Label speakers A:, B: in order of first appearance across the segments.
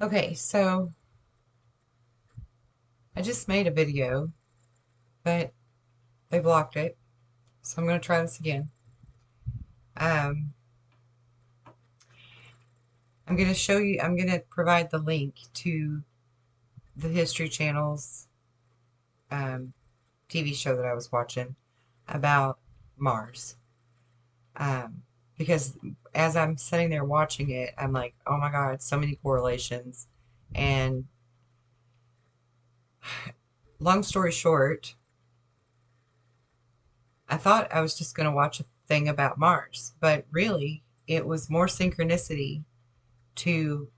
A: Okay, so I just made a video, but they blocked it, so I'm going to try this again. Um, I'm going to show you, I'm going to provide the link to the History Channel's um, TV show that I was watching about Mars. Um, because as I'm sitting there watching it, I'm like, oh my God, so many correlations. And long story short, I thought I was just going to watch a thing about Mars, but really, it was more synchronicity to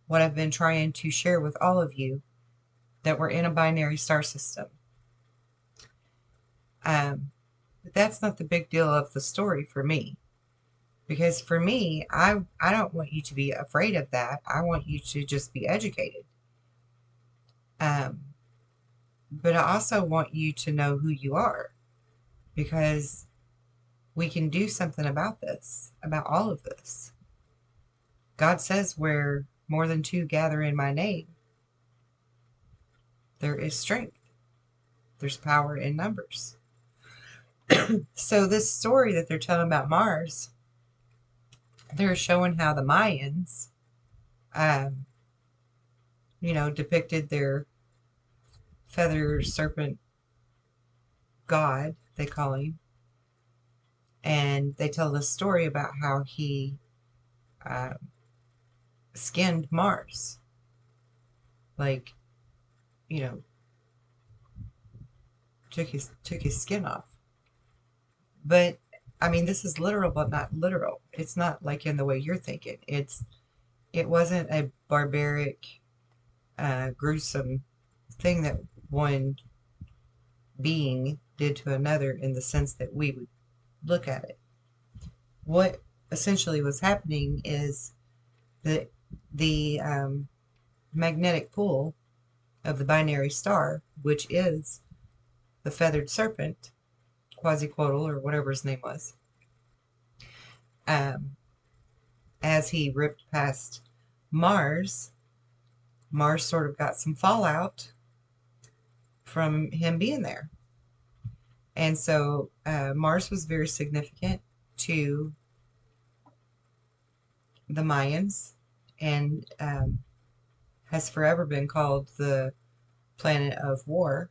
A: what I've been trying to share with all of you that we're in a binary star system. But that's not the big deal of the story for me. Because for me, I don't want you to be afraid of that. I want you to just be educated. Um, but I also want you to know who you are because we can do something about this, about all of this. God says where more than two gather in my name, there is strength. There's power in numbers. So this story that they're telling about Mars, they're showing how the Mayans, um, depicted their feather serpent god, they call him, and they tell the story about how he uh, skinned Mars, like you know, took his skin off. But I mean, this is literal, but not literal. It's not like in the way you're thinking. It wasn't a barbaric, gruesome thing that one being did to another in the sense that we would look at it. What essentially was happening is that the magnetic pull of the binary star, which is the feathered serpent, Quasiquotl, or whatever his name was, um, as he ripped past Mars, Mars sort of got some fallout from him being there. And so Mars was very significant to the Mayans and has forever been called the planet of war.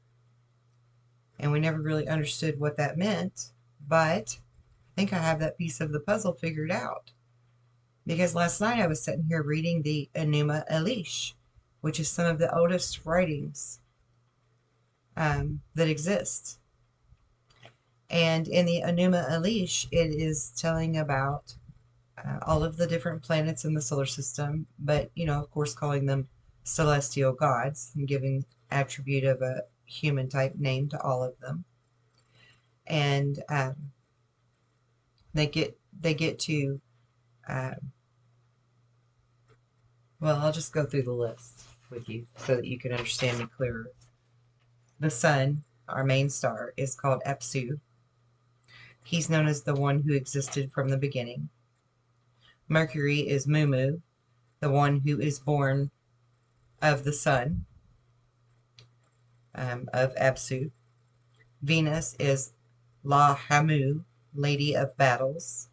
A: And we never really understood what that meant, but I think I have that piece of the puzzle figured out. Because last night I was sitting here reading the Enuma Elish, which is some of the oldest writings that exist. And in the Enuma Elish, it is telling about all of the different planets in the solar system, but, of course, calling them celestial gods and giving attribute of a human type name to all of them. And they get to um, well, I'll just go through the list with you so that you can understand me clearer. The sun, our main star, is called Apsu. He's known as the one who existed from the beginning. Mercury is Mumu, the one who is born of the sun, of Apsu. Venus is La Hamu, Lady of Battles.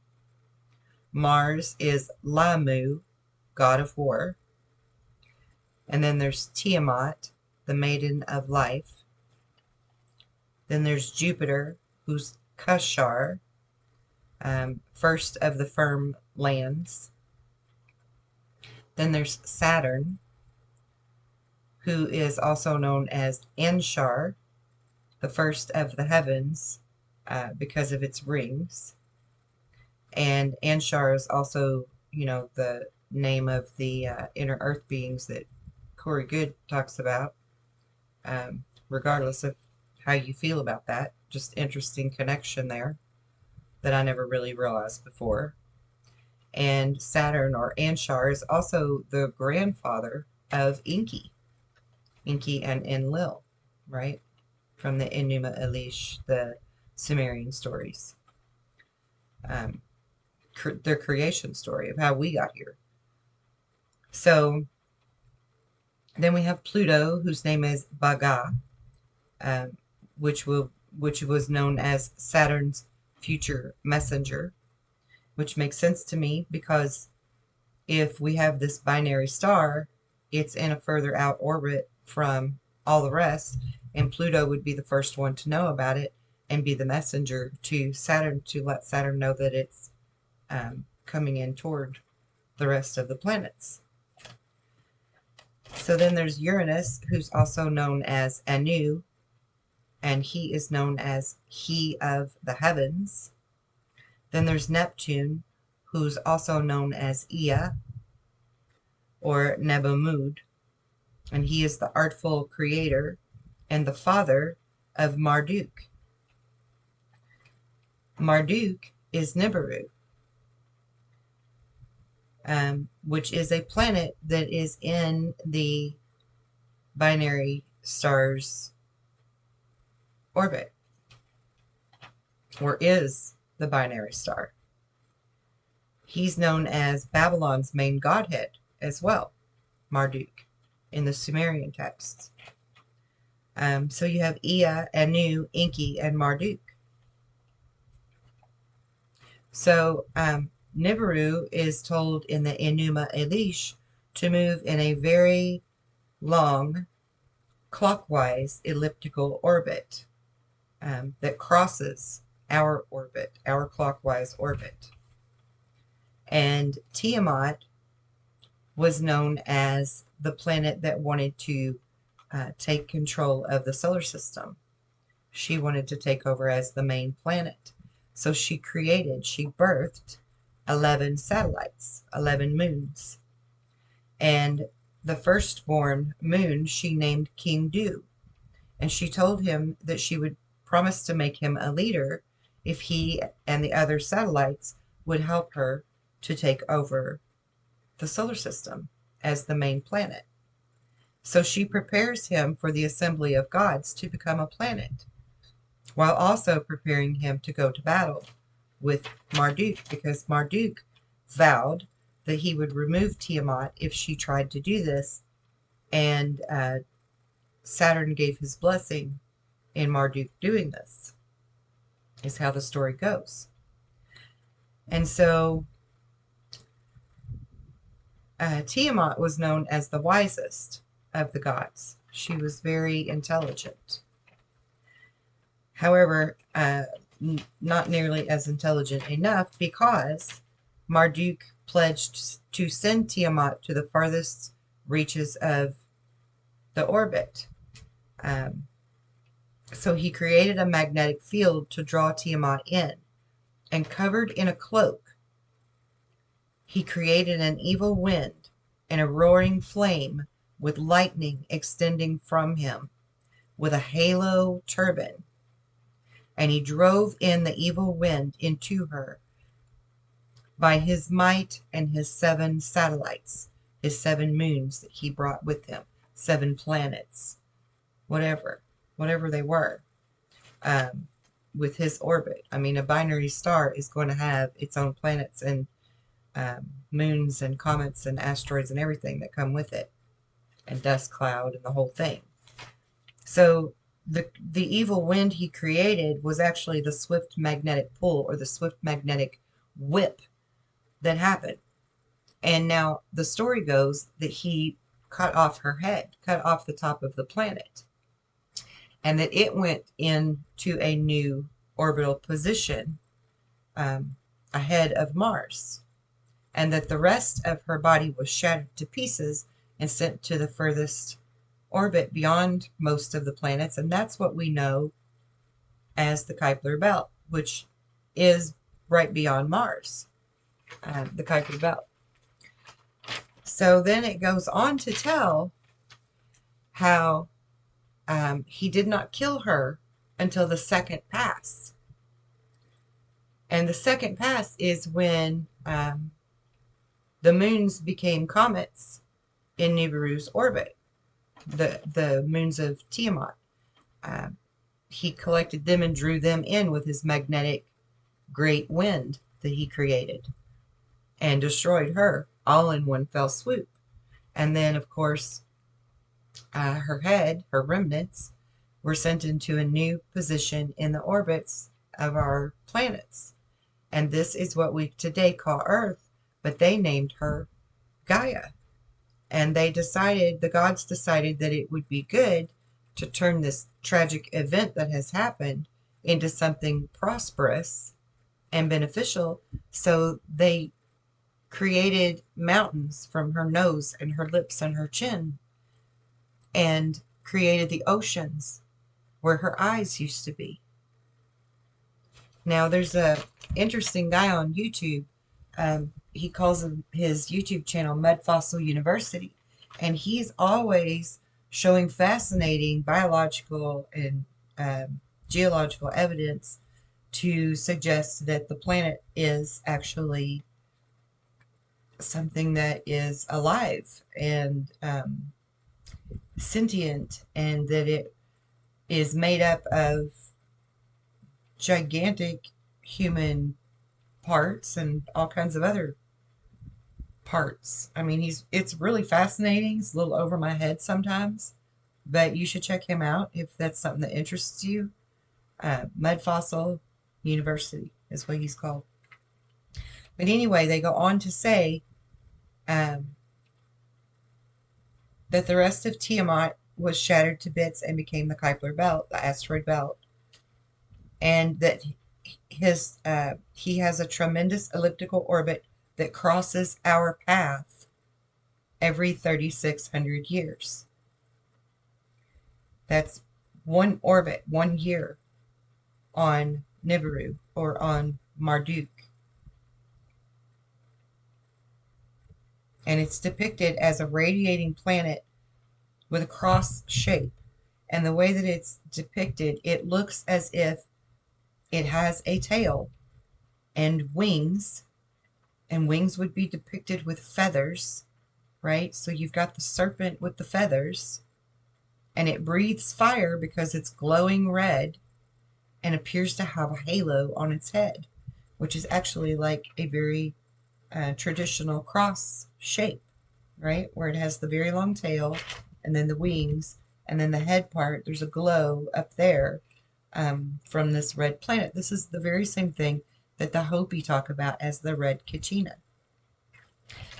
A: Mars is Lamu, God of War. And then there's Tiamat, the Maiden of Life. Then there's Jupiter, who's Kushar, first of the firm lands. Then there's Saturn, who is also known as Anshar, the first of the heavens, because of its rings. And Anshar is also, the name of the inner earth beings that Corey Good talks about, regardless of how you feel about that. Just interesting connection there that I never really realized before. And Saturn, or Anshar, is also the grandfather of Enki and Enlil, right? From the Enuma Elish, the Sumerian stories, um, their creation story of how we got here. So Then we have Pluto, whose name is Baga, um, which was known as Saturn's future messenger, which makes sense to me because if we have this binary star, it's in a further out orbit from all the rest, and Pluto would be the first one to know about it and be the messenger to Saturn to let Saturn know that it's coming in toward the rest of the planets. So then there's Uranus, who's also known as Anu, and he is known as he of the heavens. Then there's Neptune, who's also known as Ea or Nebamud, and he is the artful creator and the father of Marduk. Marduk is Nibiru, which is a planet that is in the binary star's orbit, or is the binary star. He's known as Babylon's main godhead as well, Marduk, in the Sumerian texts. So you have Ea, Anu, Enki, and Marduk. So Nibiru is told in the Enuma Elish to move in a very long clockwise elliptical orbit that crosses our orbit, our clockwise orbit. And Tiamat was known as the planet that wanted to take control of the solar system. She wanted to take over as the main planet. So she birthed 11 satellites, 11 moons. And the firstborn moon she named King Du. And she told him that she would promise to make him a leader if he and the other satellites would help her to take over the solar system as the main planet. So she prepares him for the assembly of gods to become a planet, while also preparing him to go to battle with Marduk, because Marduk vowed that he would remove Tiamat if she tried to do this, and Saturn gave his blessing in Marduk doing this, is how the story goes. And so Tiamat was known as the wisest of the gods. She was very intelligent. However, not nearly as intelligent enough, because Marduk pledged to send Tiamat to the farthest reaches of the orbit. So he created a magnetic field to draw Tiamat in, and covered in a cloak, he created an evil wind and a roaring flame with lightning extending from him, with a halo turban. And he drove in the evil wind into her by his might and his 7 satellites, his 7 moons that he brought with him, 7 planets, whatever they were, with his orbit. I mean, a binary star is going to have its own planets and moons and comets and asteroids and everything that come with it, and dust cloud and the whole thing. So the evil wind he created was actually the swift magnetic pull, or the swift magnetic whip that happened. And now the story goes that he cut off her head, cut off the top of the planet, and that it went into a new orbital position ahead of Mars, and that the rest of her body was shattered to pieces and sent to the furthest orbit beyond most of the planets, and that's what we know as the Kuiper Belt, which is right beyond Mars, the Kuiper Belt. So then it goes on to tell how he did not kill her until the second pass. And the second pass is when the moons became comets in Nibiru's orbit, the moons of Tiamat. He collected them and drew them in with his magnetic great wind that he created, and destroyed her all in one fell swoop. And then, of course, Her head, her remnants, were sent into a new position in the orbits of our planets. And this is what we today call Earth, but they named her Gaia. And the gods decided that it would be good to turn this tragic event that has happened into something prosperous and beneficial. So they created mountains from her nose and her lips and her chin, and created the oceans where her eyes used to be. Now, there's a interesting guy on YouTube. He calls his YouTube channel Mud Fossil University, and he's always showing fascinating biological and geological evidence to suggest that the planet is actually something that is alive and sentient, and that it is made up of gigantic human parts and all kinds of other parts. I mean, it's really fascinating. It's a little over my head sometimes, but you should check him out if that's something that interests you. Mud Fossil University is what he's called. But anyway, they go on to say um, that the rest of Tiamat was shattered to bits and became the Kuiper Belt, the asteroid belt, and that he has a tremendous elliptical orbit that crosses our path every 3,600 years. That's one orbit, 1 year on Nibiru or on Marduk. And it's depicted as a radiating planet with a cross shape. And the way that it's depicted, it looks as if it has a tail and wings would be depicted with feathers, right? So you've got the serpent with the feathers, and it breathes fire because it's glowing red and appears to have a halo on its head, which is actually like a very traditional cross shape, right? Where it has the very long tail and then the wings, and then the head part, there's a glow up there from this red planet. This is the very same thing that the Hopi talk about as the red Kachina.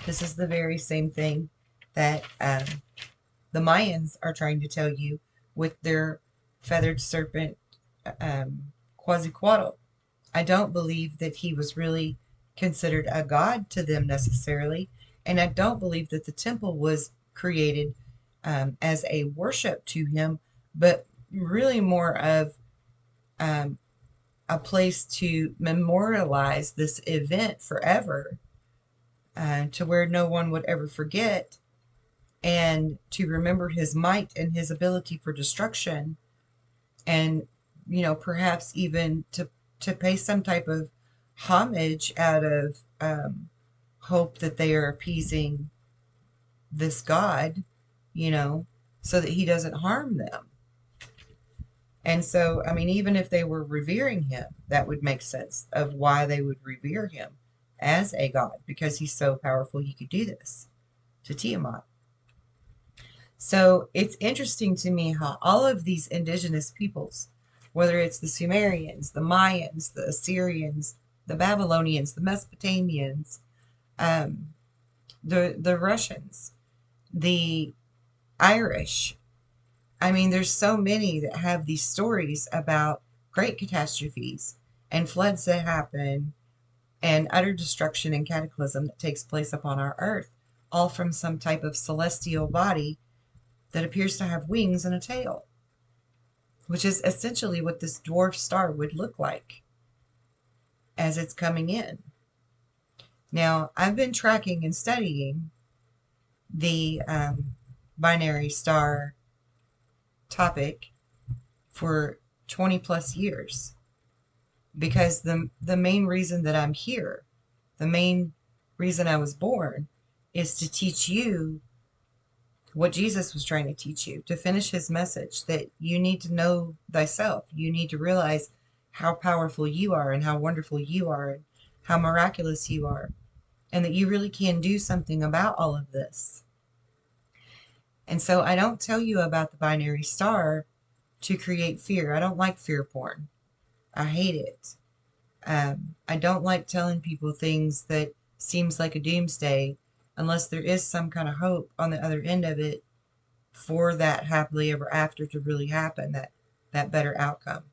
A: This is the very same thing that the Mayans are trying to tell you with their feathered serpent Quetzalcoatl. I don't believe that he was really considered a god to them necessarily, and I don't believe that the temple was created as a worship to him, but really more of a place to memorialize this event forever, to where no one would ever forget, and to remember his might and his ability for destruction, and perhaps even to pay some type of homage out of hope that they are appeasing this god, so that he doesn't harm them. And so, I mean, even if they were revering him, that would make sense of why they would revere him as a god, because he's so powerful he could do this to Tiamat. So it's interesting to me how all of these indigenous peoples, whether it's the Sumerians, the Mayans, the Assyrians, the Babylonians, the Mesopotamians, the Russians, the Irish, I mean, there's so many that have these stories about great catastrophes and floods that happen and utter destruction and cataclysm that takes place upon our earth, all from some type of celestial body that appears to have wings and a tail, which is essentially what this dwarf star would look like as it's coming in. Now, I've been tracking and studying the binary star topic for 20 plus years, because the main reason that I'm here, the main reason I was born, is to teach you what Jesus was trying to teach you, to finish his message, that you need to know thyself. You need to realize how powerful you are and how wonderful you are and how miraculous you are, and that you really can do something about all of this. And so I don't tell you about the binary star to create fear. I don't like fear porn. I hate it. I don't like telling people things that seems like a doomsday unless there is some kind of hope on the other end of it for that happily ever after to really happen, that better outcome.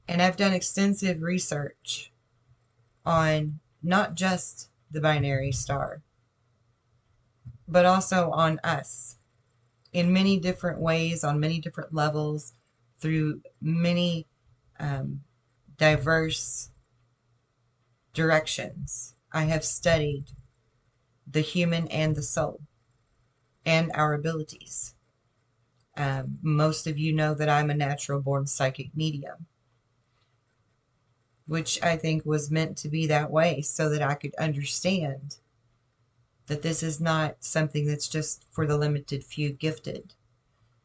A: And I've done extensive research on not just the binary star, but also on us in many different ways, on many different levels, through many um, diverse directions. I have studied the human and the soul and our abilities. Most of you know that I'm a natural born psychic medium, which I think was meant to be that way so that I could understand that this is not something that's just for the limited few gifted,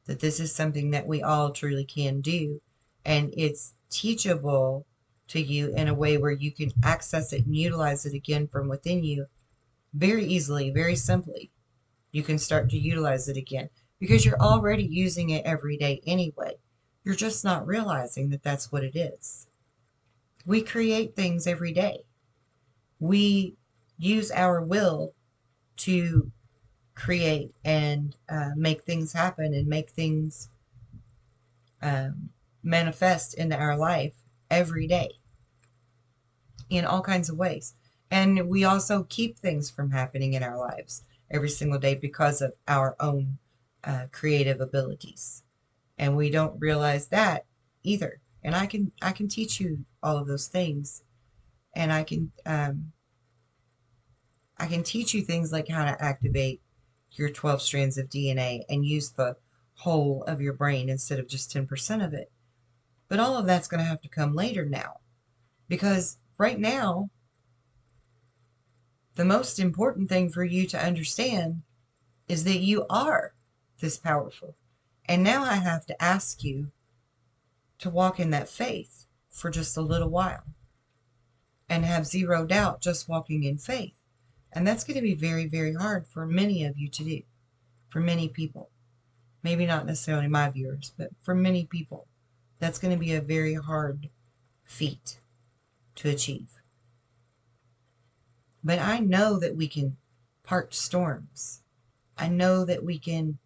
A: that this is something that we all truly can do. And it's teachable to you in a way where you can access it and utilize it again from within you very easily, very simply. You can start to utilize it again because you're already using it every day anyway. You're just not realizing that that's what it is. We create things every day. We use our will to create and make things happen and make things um, manifest into our life every day in all kinds of ways. And we also keep things from happening in our lives every single day because of our own creative abilities. And we don't realize that either. And I can teach you all of those things, and I can teach you things like how to activate your 12 strands of DNA and use the whole of your brain instead of just 10% of it. But all of that's going to have to come later now, because right now, the most important thing for you to understand is that you are this powerful. And now I have to ask you to walk in that faith for just a little while and have zero doubt just walking in faith. And that's going to be very, very hard for many of you to do, for many people. Maybe not necessarily my viewers, but for many people, that's going to be a very hard feat to achieve. But I know that we can part storms. I know that we can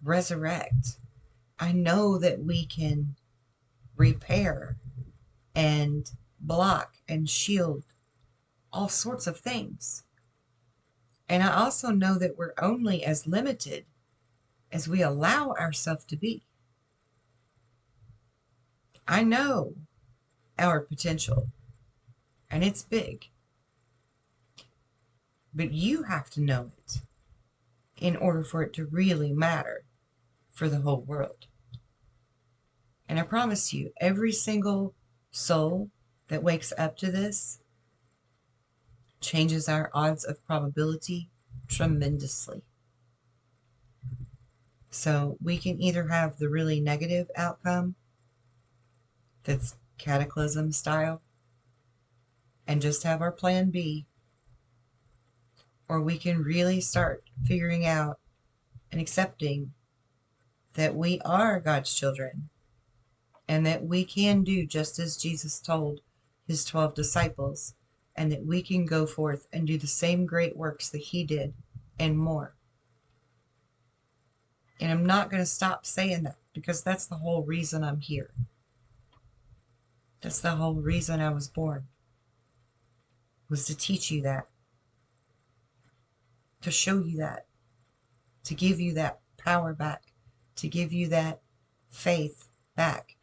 A: resurrect. I know that we can repair and block and shield all sorts of things. And I also know that we're only as limited as we allow ourselves to be. I know our potential, and it's big. But you have to know it in order for it to really matter for the whole world. And I promise you, every single soul that wakes up to this changes our odds of probability tremendously. So we can either have the really negative outcome that's cataclysm style and just have our plan B, or we can really start figuring out and accepting that we are God's children and that we can do just as Jesus told his 12 disciples, and that we can go forth and do the same great works that he did and more. And I'm not going to stop saying that, because that's the whole reason I'm here. That's the whole reason I was born, was to teach you that, to show you that, to give you that power back, to give you that faith back,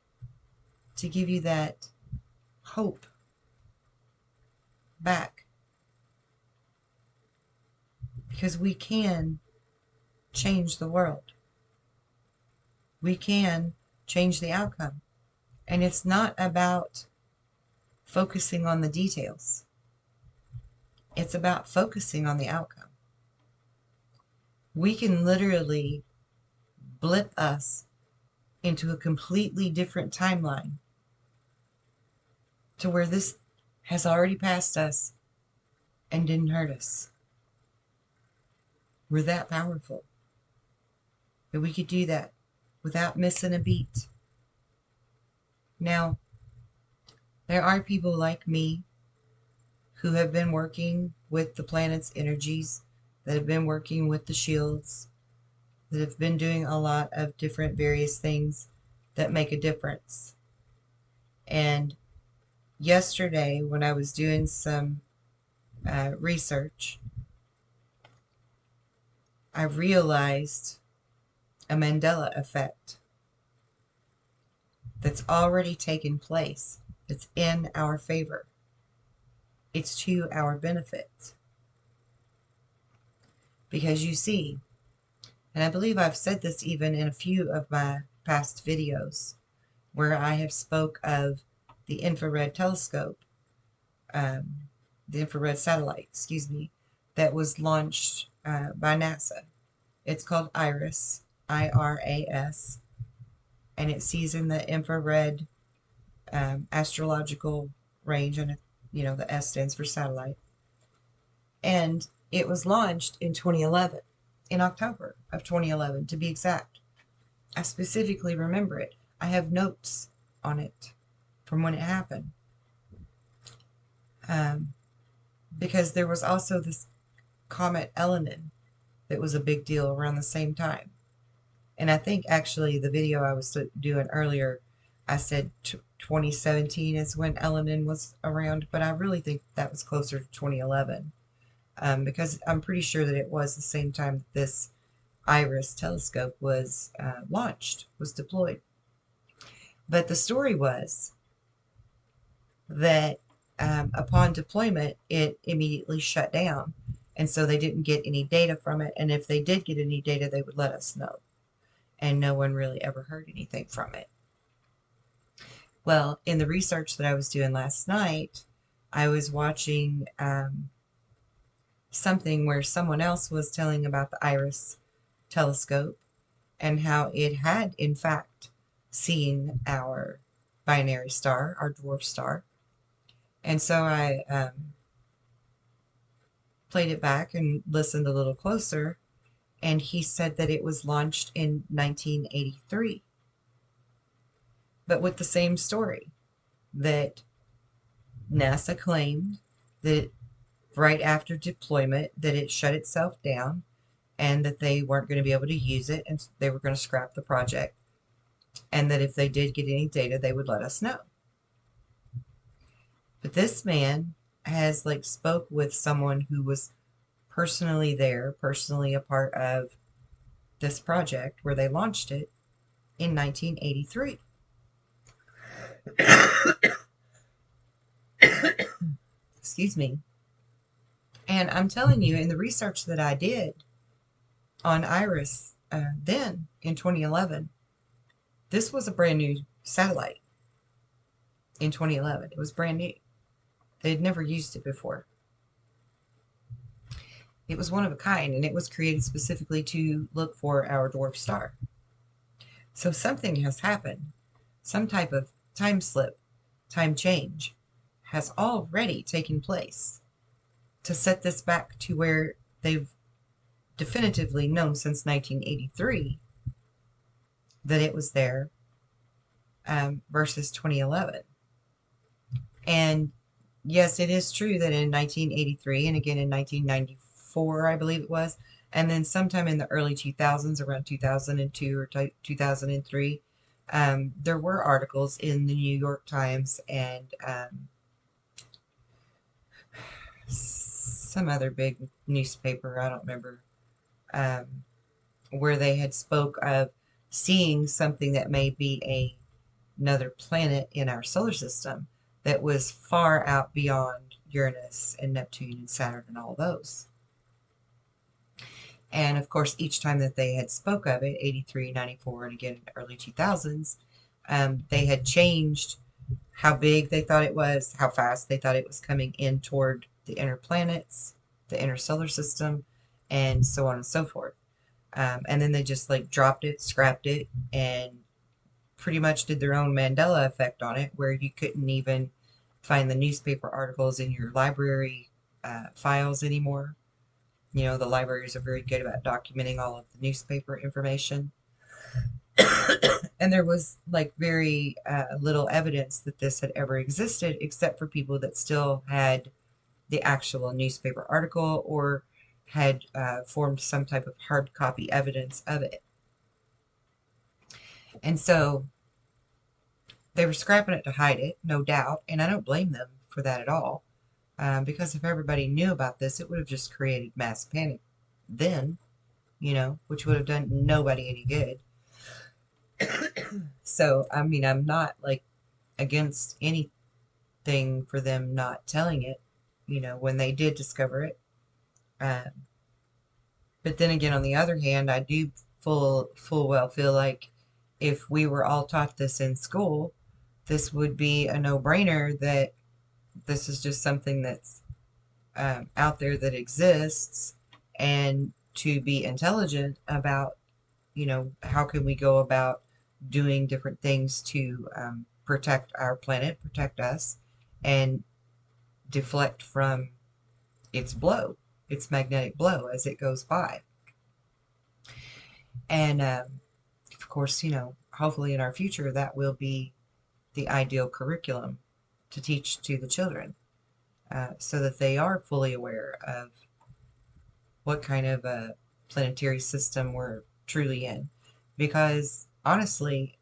A: to give you that hope back. Because we can change the world. We can change the outcome. And it's not about focusing on the details. It's about focusing on the outcome. We can literally blip us into a completely different timeline to where this has already passed us and didn't hurt us. We're that powerful. That we could do that without missing a beat. Now, there are people like me who have been working with the planet's energies, that have been working with the shields, that have been doing a lot of different various things that make a difference. And yesterday, when I was doing some research, I realized a Mandela effect that's already taken place. It's in our favor. It's to our benefit. Because you see, and I believe I've said this even in a few of my past videos, where I have spoke of the infrared telescope, the infrared satellite, excuse me, that was launched by NASA. It's called IRAS, IRAS, and it sees in the infrared astrological range, and the S stands for satellite. And it was launched in 2011, in October of 2011 to be exact. I specifically remember it. I have notes on it from when it happened. Because there was also this comet Elenin that was a big deal around the same time. And I think actually the video I was doing earlier, I said 2017 is when Elenin was around, but I really think that was closer to 2011. Because I'm pretty sure that it was the same time that this IRAS telescope was launched, was deployed. But the story was that upon deployment, it immediately shut down. And so they didn't get any data from it. And if they did get any data, they would let us know. And no one really ever heard anything from it. Well, in the research that I was doing last night, I was watching something where someone else was telling about the IRAS telescope and how it had, in fact, seen our binary star, our dwarf star. And so I played it back and listened a little closer, and he said that it was launched in 1983. But with the same story, that NASA claimed that right after deployment that it shut itself down and that they weren't going to be able to use it and they were going to scrap the project, and that if they did get any data they would let us know. But this man has spoke with someone who was personally there, personally a part of this project where they launched it in 1983. Excuse me. And I'm telling you, in the research that I did on IRAS then in 2011, this was a brand new satellite in 2011. It was brand new. They had never used it before. It was one of a kind, and it was created specifically to look for our dwarf star. So something has happened. Some type of time slip, time change has already taken place to set this back to where they've definitively known since 1983 that it was there versus 2011. And yes, it is true that in 1983 and again in 1994, I believe it was, and then sometime in the early 2000s, around 2002 or 2003, there were articles in the New York Times and some other big newspaper, I don't remember, where they had spoke of seeing something that may be another planet in our solar system that was far out beyond Uranus and Neptune and Saturn and all those. And of course, each time that they had spoke of it, 83, 94, and again in the early 2000s, they had changed how big they thought it was, how fast they thought it was coming in toward the inner planets, the inner solar system, and so on and so forth. And then they just dropped it, scrapped it, and pretty much did their own Mandela effect on it, where you couldn't even find the newspaper articles in your library files anymore. The libraries are very good about documenting all of the newspaper information. And there was like very little evidence that this had ever existed, except for people that still had the actual newspaper article or had formed some type of hard copy evidence of it. And so they were scrapping it to hide it, no doubt, and I don't blame them for that at all. Because if everybody knew about this, it would have just created mass panic then, which would have done nobody any good. So, I mean, I'm not like against anything for them not telling it, when they did discover it. Um, but then again, on the other hand, I do full well feel like if we were all taught this in school, this would be a no-brainer that this is just something that's out there that exists, and to be intelligent about, how can we go about doing different things to protect our planet, protect us, and deflect from its magnetic blow as it goes by. And of course, hopefully in our future that will be the ideal curriculum to teach to the children, so that they are fully aware of what kind of a planetary system we're truly in. Because honestly,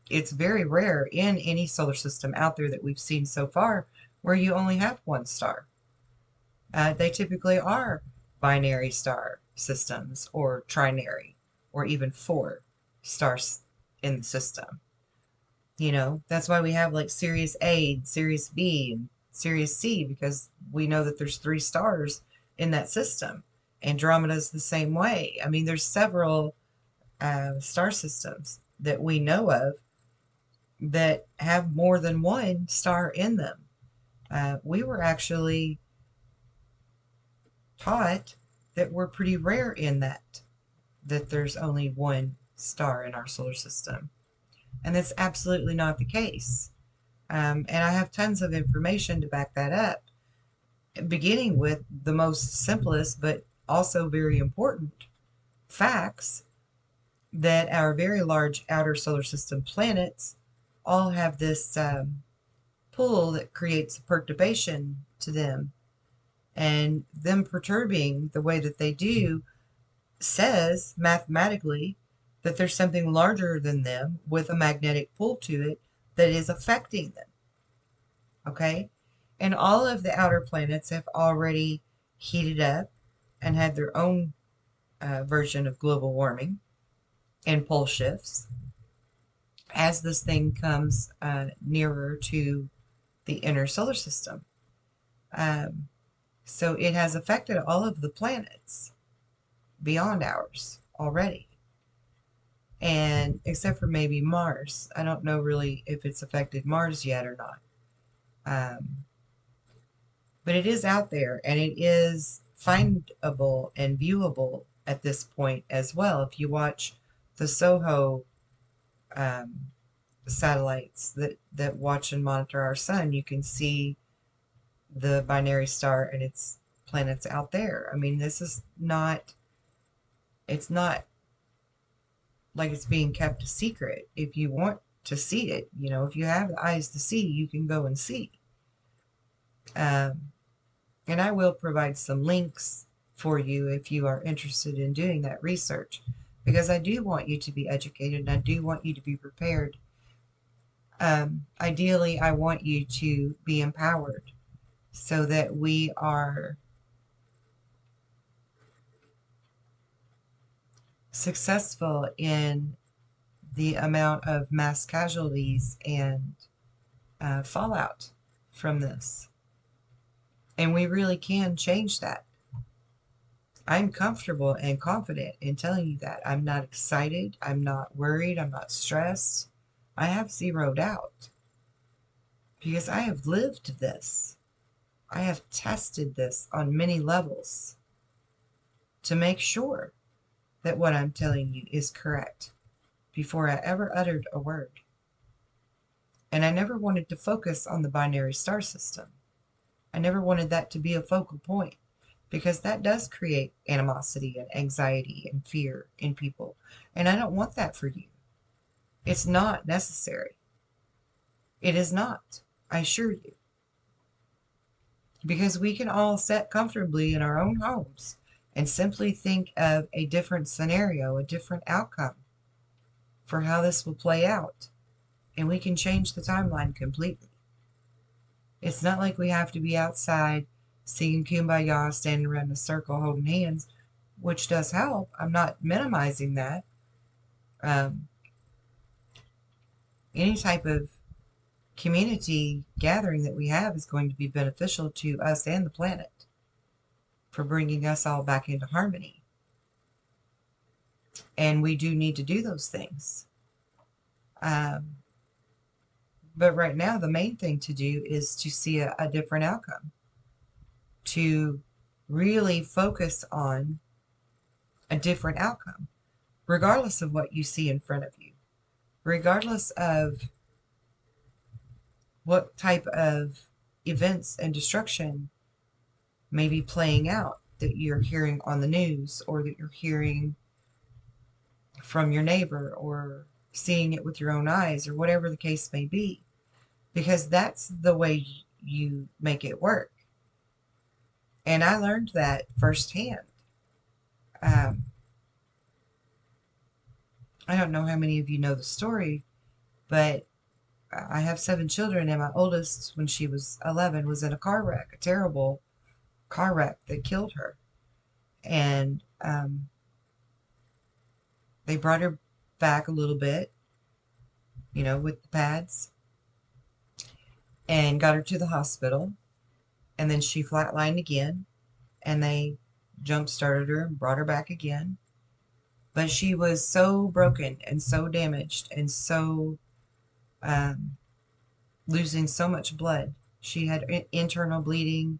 A: it's very rare in any solar system out there that we've seen so far where you only have one star. They typically are binary star systems or trinary or even four stars in the system. That's why we have like Sirius A, Sirius B, and Sirius C, because we know that there's three stars in that system. Andromeda's the same way. I mean, there's several star systems that we know of that have more than one star in them. We were actually taught that we're pretty rare in that there's only one star in our solar system. And that's absolutely not the case. And I have tons of information to back that up, beginning with the most simplest but also very important facts that our very large outer solar system planets all have this pull that creates perturbation to them. And them perturbing the way that they do says mathematically that there's something larger than them with a magnetic pull to it that is affecting them. Okay? And all of the outer planets have already heated up and had their own version of global warming and pole shifts as this thing comes nearer to the inner solar system. So it has affected all of the planets beyond ours already. And except for maybe Mars. I don't know really if it's affected Mars yet or not. But it is out there, and it is findable and viewable at this point as well. If you watch the SOHO satellites that watch and monitor our sun, you can see the binary star and its planets out there. I mean, this is not, it's not like it's being kept a secret. If you want to see it, if you have the eyes to see, you can go and see. And I will provide some links for you if you are interested in doing that research, because I do want you to be educated and I do want you to be prepared. Ideally, I want you to be empowered so that we are successful in the amount of mass casualties and fallout from this. And we really can change that. I'm comfortable and confident in telling you that. I'm not excited. I'm not worried. I'm not stressed. I have zero doubt because I have lived this. I have tested this on many levels to make sure that what I'm telling you is correct before I ever uttered a word. And I never wanted to focus on the binary star system. I never wanted that to be a focal point because that does create animosity and anxiety and fear in people. And I don't want that for you. It's not necessary. It is not, I assure you. Because we can all sit comfortably in our own homes and simply think of a different scenario, a different outcome for how this will play out. And we can change the timeline completely. It's not like we have to be outside singing Kumbaya, standing around in a circle, holding hands, which does help. I'm not minimizing that. Um, any type of community gathering that we have is going to be beneficial to us and the planet for bringing us all back into harmony. And we do need to do those things. Um, but right now, the main thing to do is to see a different outcome, to really focus on a different outcome, regardless of what you see in front of you, regardless of what type of events and destruction may be playing out that you're hearing on the news or that you're hearing from your neighbor or seeing it with your own eyes or whatever the case may be, because that's the way you make it work. And I learned that firsthand. Um, I don't know how many of you know the story, but I have 7 children, and my oldest, when she was 11, was in a car wreck, a terrible car wreck that killed her. And they brought her back a little bit, with the pads, and got her to the hospital. And then she flatlined again, and they jump started her and brought her back again. But she was so broken and so damaged and so losing so much blood. She had internal bleeding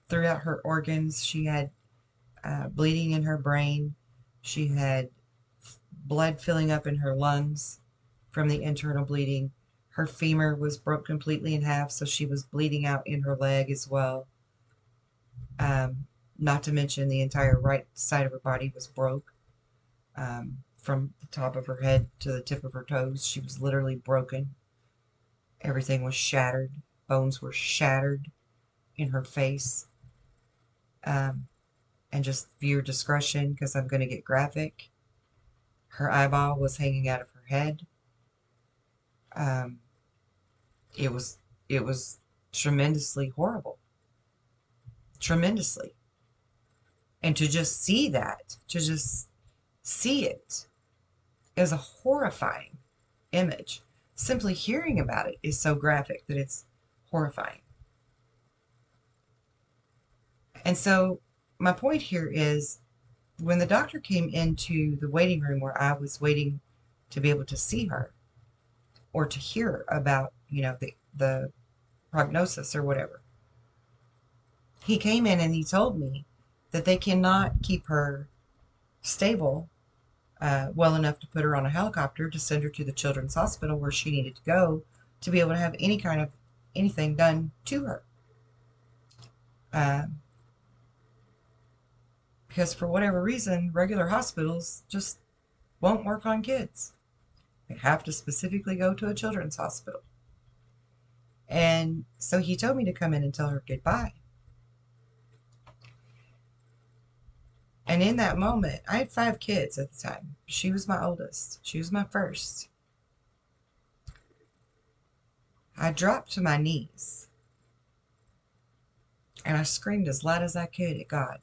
A: throughout her organs. She had bleeding in her brain. She had blood filling up in her lungs from the internal bleeding. Her femur was broke completely in half, so she was bleeding out in her leg as well. Not to mention the entire right side of her body was broke. From the top of her head to the tip of her toes, she was literally broken. Everything was shattered. Bones were shattered in her face. And just for your discretion, because I'm going to get graphic, her eyeball was hanging out of her head. It was tremendously horrible. Tremendously. And to just see that, to just see it, is a horrifying image. Simply hearing about it is so graphic that it's horrifying. And so my point here is, when the doctor came into the waiting room where I was waiting to be able to see her or to hear about, the prognosis or whatever, he came in and he told me that they cannot keep her stable well enough to put her on a helicopter to send her to the children's hospital where she needed to go to be able to have any kind of anything done to her. Because for whatever reason, regular hospitals just won't work on kids. They have to specifically go to a children's hospital. And so he told me to come in and tell her goodbye. And in that moment, I had 5 kids at the time. She was my oldest. She was my first. I dropped to my knees and I screamed as loud as I could at God.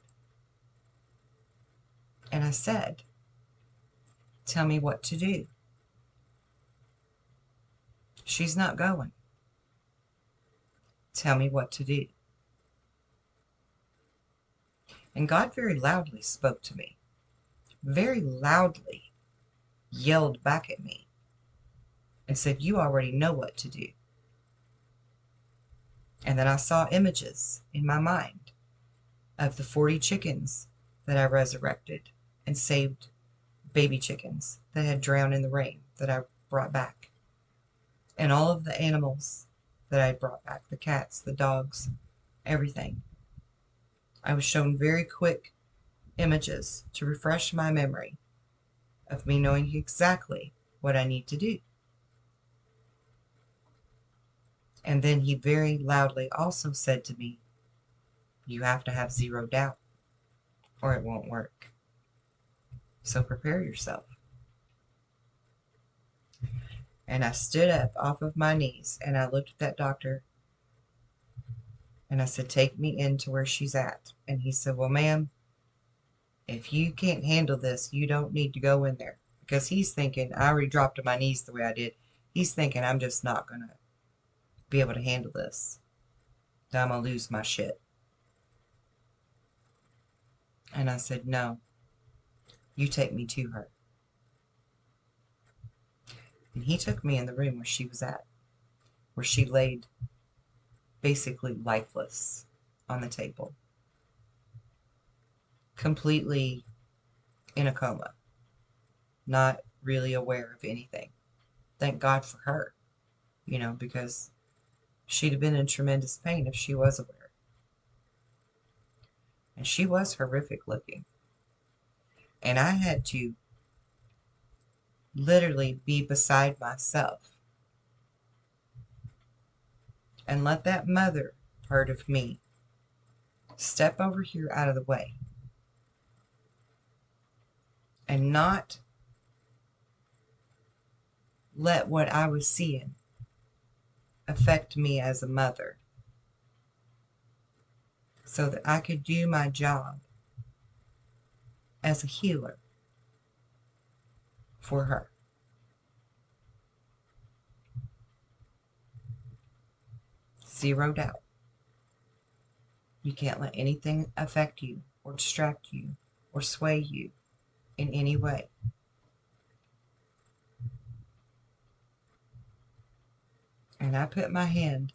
A: And I said, "Tell me what to do. She's not going. Tell me what to do." And God very loudly spoke to me, very loudly yelled back at me and said, "You already know what to do." And then I saw images in my mind of the 40 chickens that I resurrected and saved, baby chickens that had drowned in the rain that I brought back. And all of the animals that I brought back, the cats, the dogs, everything. I was shown very quick images to refresh my memory of me knowing exactly what I need to do. And then he very loudly also said to me, you have to have zero doubt or it won't work. So prepare yourself. And I stood up off of my knees and I looked at that doctor and I said, take me into where she's at. And he said, well, ma'am, if you can't handle this, you don't need to go in there. Because he's thinking, I already dropped to my knees the way I did. He's thinking I'm just not going to be able to handle this. That I'm going to lose my shit. And I said, no, you take me to her. And he took me in the room where she was at, where she laid basically lifeless on the table, completely in a coma, not really aware of anything. Thank God for her, because she'd have been in tremendous pain if she was aware. And she was horrific looking. And I had to literally be beside myself and let that mother part of me step over here out of the way and not let what I was seeing affect me as a mother so that I could do my job as a healer for her. Zero doubt. You can't let anything affect you or distract you or sway you in any way. And I put my hand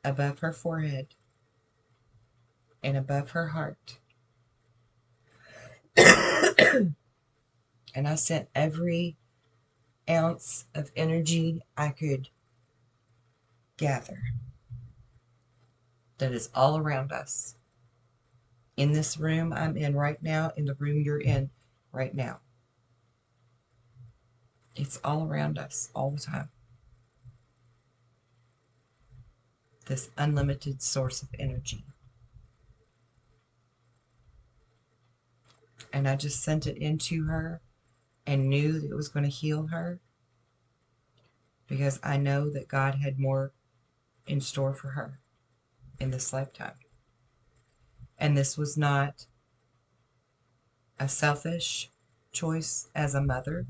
A: above her forehead and above her heart. And I sent every ounce of energy I could gather that is all around us. In this room I'm in right now, in the room you're in right now. It's all around us all the time. This unlimited source of energy. And I just sent it into her and knew that it was going to heal her because I know that God had more in store for her in this lifetime. And this was not a selfish choice as a mother.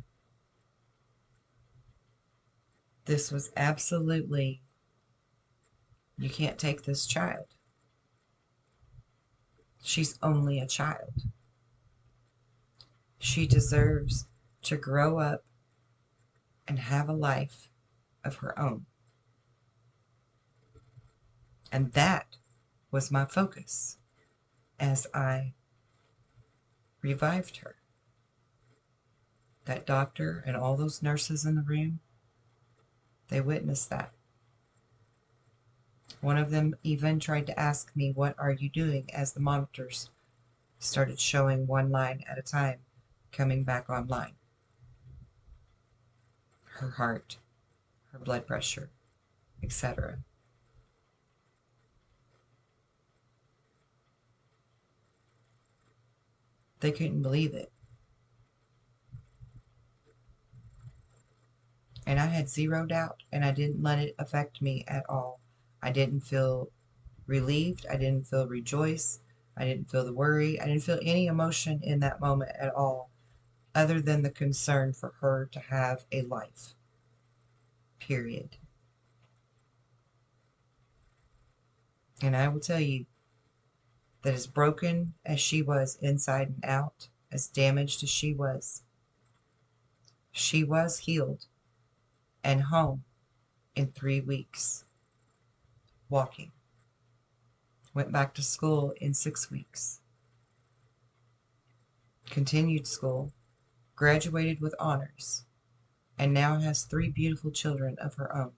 A: This was absolutely, you can't take this child. She's only a child. She deserves to grow up and have a life of her own. And that was my focus as I revived her. That doctor and all those nurses in the room, they witnessed that. One of them even tried to ask me, what are you doing, as the monitors started showing one line at a time coming back online. Her heart, her blood pressure, etc. They couldn't believe it. And I had zero doubt, and I didn't let it affect me at all. I didn't feel relieved. I didn't feel rejoiced. I didn't feel the worry. I didn't feel any emotion in that moment at all, other than the concern for her to have a life. Period. And I will tell you that as broken as she was inside and out, as damaged as she was healed and home in 3 weeks, walking. Went back to school in 6 weeks. Continued school, graduated with honors, and now has 3 beautiful children of her own.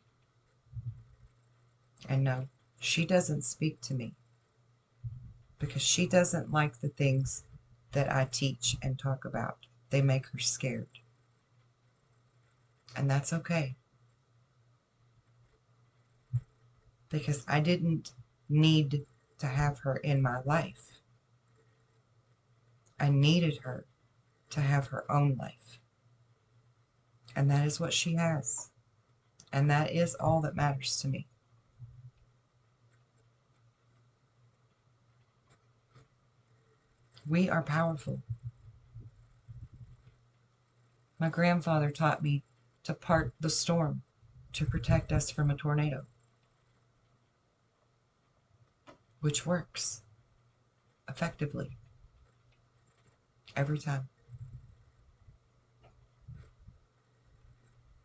A: And no, she doesn't speak to me. because she doesn't like the things that I teach and talk about. They make her scared. And that's okay, because I didn't need to have her in my life. I needed her to have her own life. And that is what she has. And that is all that matters to me. We are powerful. My grandfather taught me to part the storm to protect us from a tornado, which works effectively every time.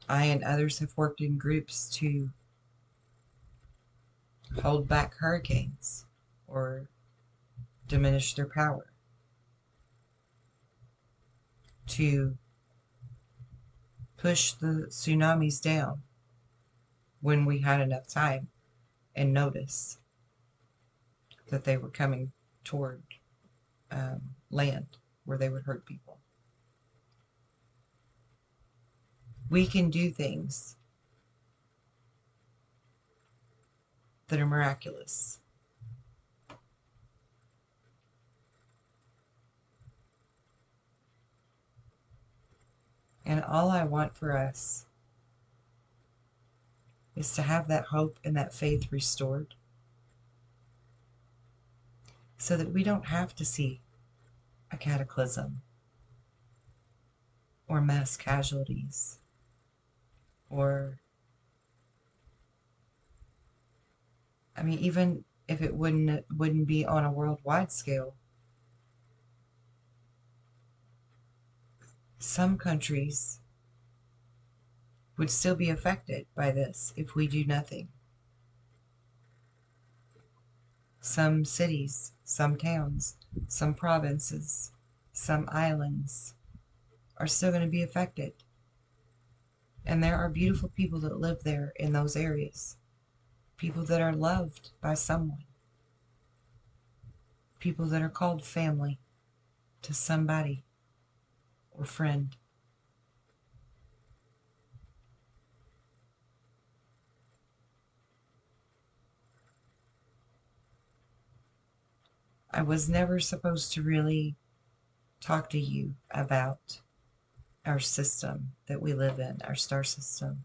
A: I and others have worked in groups to hold back hurricanes or diminish their power, to push the tsunamis down when we had enough time and notice that they were coming toward land where they would hurt people. We can do things that are miraculous. And all I want for us is to have that hope and that faith restored, so that we don't have to see a cataclysm or mass casualties, or, I mean, even if it wouldn't be on a worldwide scale, some countries would still be affected by this if we do nothing. Some cities, some towns, some provinces, some islands are still going to be affected. And there are beautiful people that live there in those areas. People that are loved by someone. People that are called family to somebody or friend. I was never supposed to really talk to you about our system that we live in, our star system.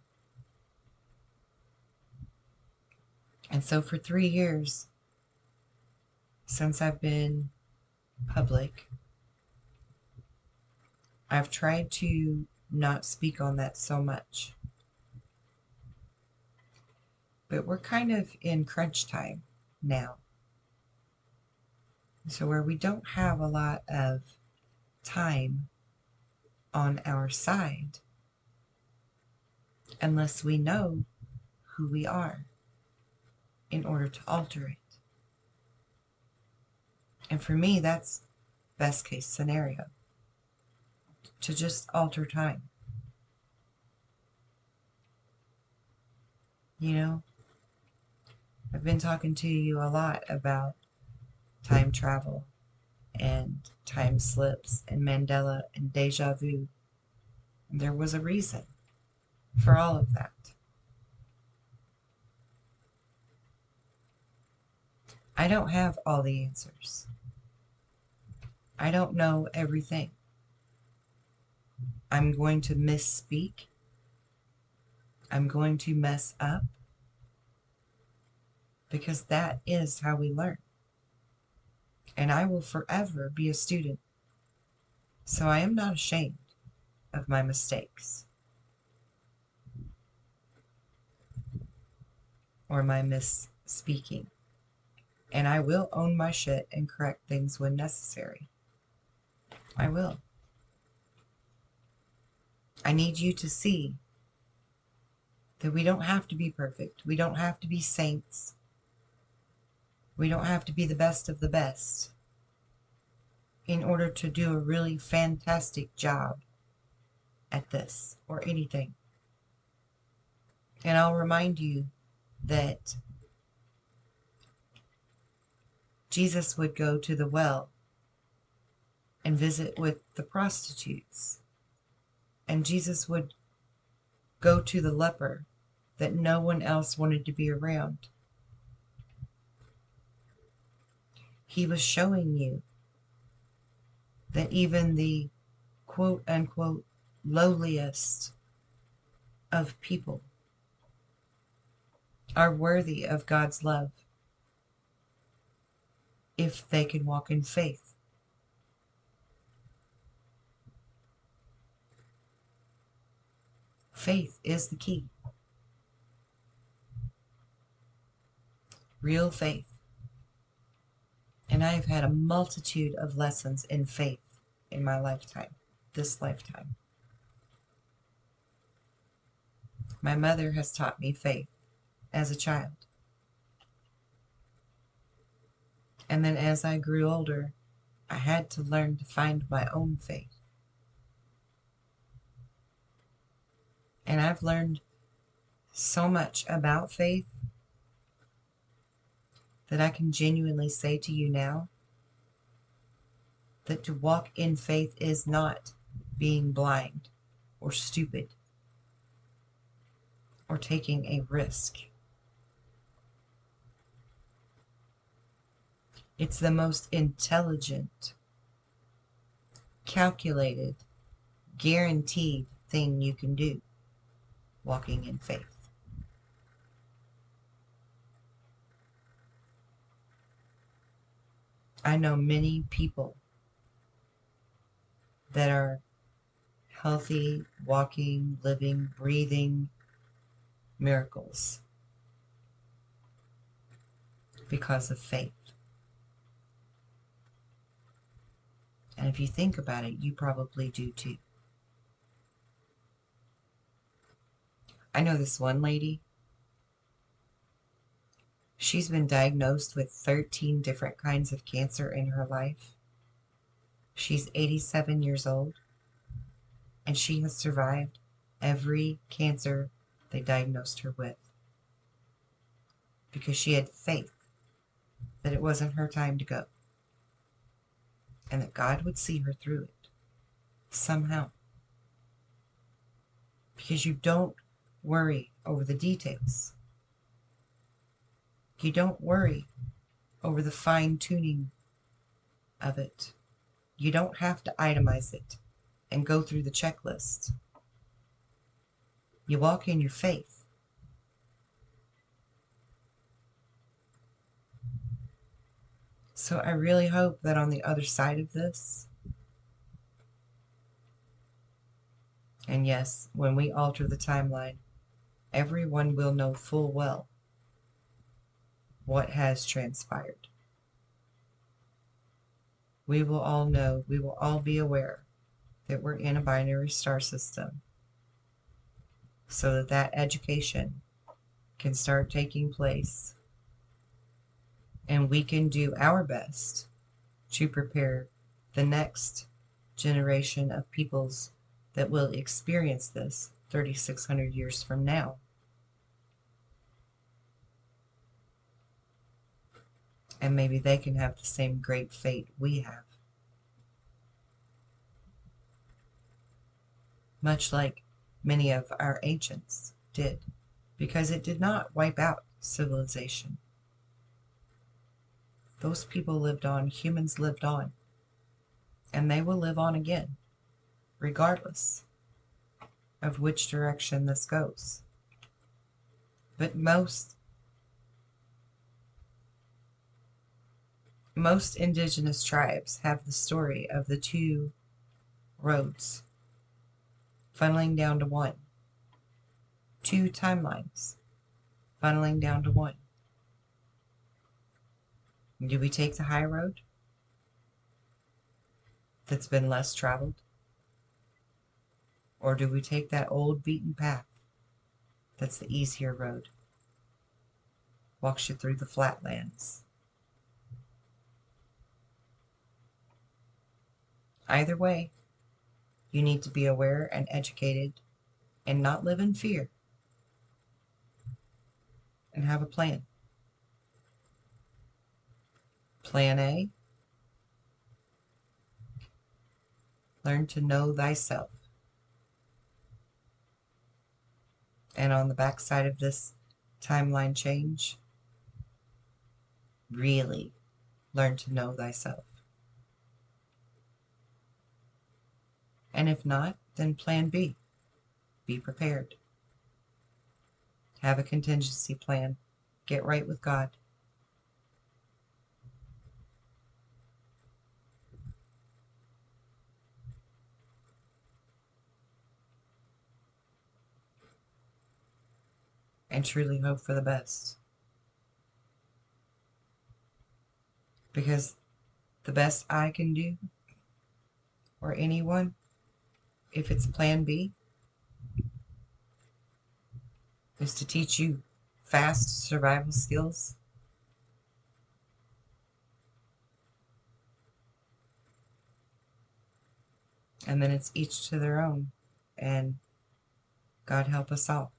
A: And so for 3 years, since I've been public, I've tried to not speak on that so much. But we're kind of in crunch time now. So where we don't have a lot of time on our side unless we know who we are in order to alter it. And for me, that's best case scenario, to just alter time. You know, I've been talking to you a lot about time travel and time slips and Mandela and deja vu. And there was a reason for all of that. I don't have all the answers. I don't know everything. I'm going to misspeak. I'm going to mess up, because that is how we learn. And I will forever be a student. So I am not ashamed of my mistakes or my misspeaking. And I will own my shit and correct things when necessary. I will. I need you to see that we don't have to be perfect. We don't have to be saints. We don't have to be the best of the best in order to do a really fantastic job at this or anything. And I'll remind you that Jesus would go to the well and visit with the prostitutes. And Jesus would go to the leper that no one else wanted to be around. He was showing you that even the quote unquote lowliest of people are worthy of God's love if they can walk in faith. Faith is the key. Real faith. And I have had a multitude of lessons in faith in my lifetime, this lifetime. My mother has taught me faith as a child. And then as I grew older, I had to learn to find my own faith. And I've learned so much about faith that I can genuinely say to you now that to walk in faith is not being blind or stupid or taking a risk. It's the most intelligent, calculated, guaranteed thing you can do, walking in faith. I know many people that are healthy, walking, living, breathing miracles because of faith. And if you think about it, you probably do too. I know this one lady, she's been diagnosed with 13 different kinds of cancer in her life. She's 87 years old, and she has survived every cancer they diagnosed her with because she had faith that it wasn't her time to go and that God would see her through it somehow. Because you don't worry over the details. You don't worry over the fine-tuning of it. You don't have to itemize it and go through the checklist. You walk in your faith. So I really hope that on the other side of this, and yes, when we alter the timeline, everyone will know full well what has transpired. We will all know, we will all be aware that we're in a binary star system so that that education can start taking place and we can do our best to prepare the next generation of peoples that will experience this 3,600 years from now. And maybe they can have the same great fate we have. Much like many of our ancients did, because it did not wipe out civilization. Those people lived on, humans lived on, and they will live on again, regardless of which direction this goes. But most indigenous tribes have the story of the two roads funneling down to one. Two timelines funneling down to one. Do we take the high road that's been less traveled? Or do we take that old beaten path that's the easier road? Walks you through the flatlands. Either way, you need to be aware and educated and not live in fear. And have a plan. Plan A, learn to know thyself. And on the back side of this timeline change, really learn to know thyself. And if not, then plan B. Be prepared. Have a contingency plan. Get right with God. And truly hope for the best. Because the best I can do, or anyone, if it's plan B, is to teach you fast survival skills. And then it's each to their own. And God help us all.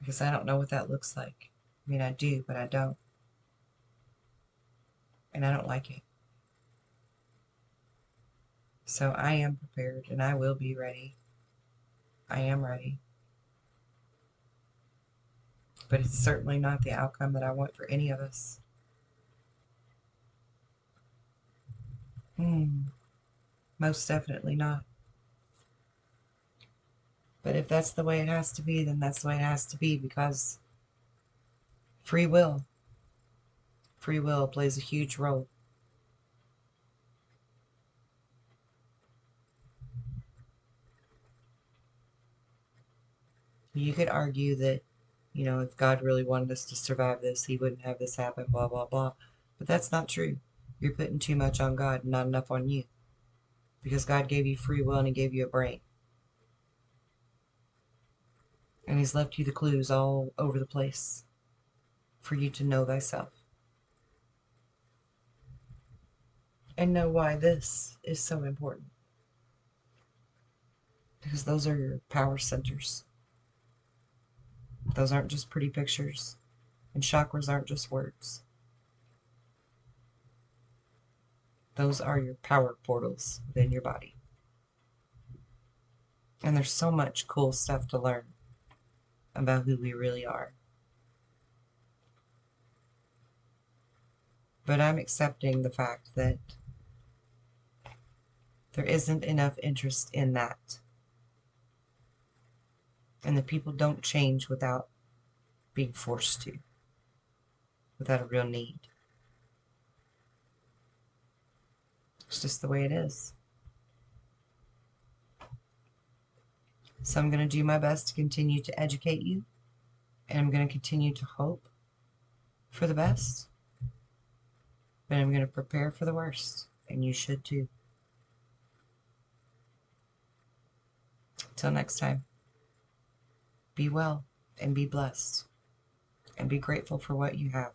A: Because I don't know what that looks like. I mean, I do, but I don't. And I don't like it. So I am prepared and I will be ready. I am ready. But it's certainly not the outcome that I want for any of us. Most definitely not. But if that's the way it has to be, then that's the way it has to be, because free will plays a huge role. You could argue that, if God really wanted us to survive this, he wouldn't have this happen, blah, blah, blah. But that's not true. You're putting too much on God and not enough on you. Because God gave you free will and he gave you a brain. And he's left you the clues all over the place for you to know thyself. And know why this is so important. Because those are your power centers. Those aren't just pretty pictures. And chakras aren't just words. Those are your power portals within your body. And there's so much cool stuff to learn about who we really are. But I'm accepting the fact that there isn't enough interest in that. And that people don't change without being forced to. Without a real need. It's just the way it is. So I'm going to do my best to continue to educate you. And I'm going to continue to hope for the best. But I'm going to prepare for the worst. And you should too. Till next time. Be well and be blessed. And be grateful for what you have.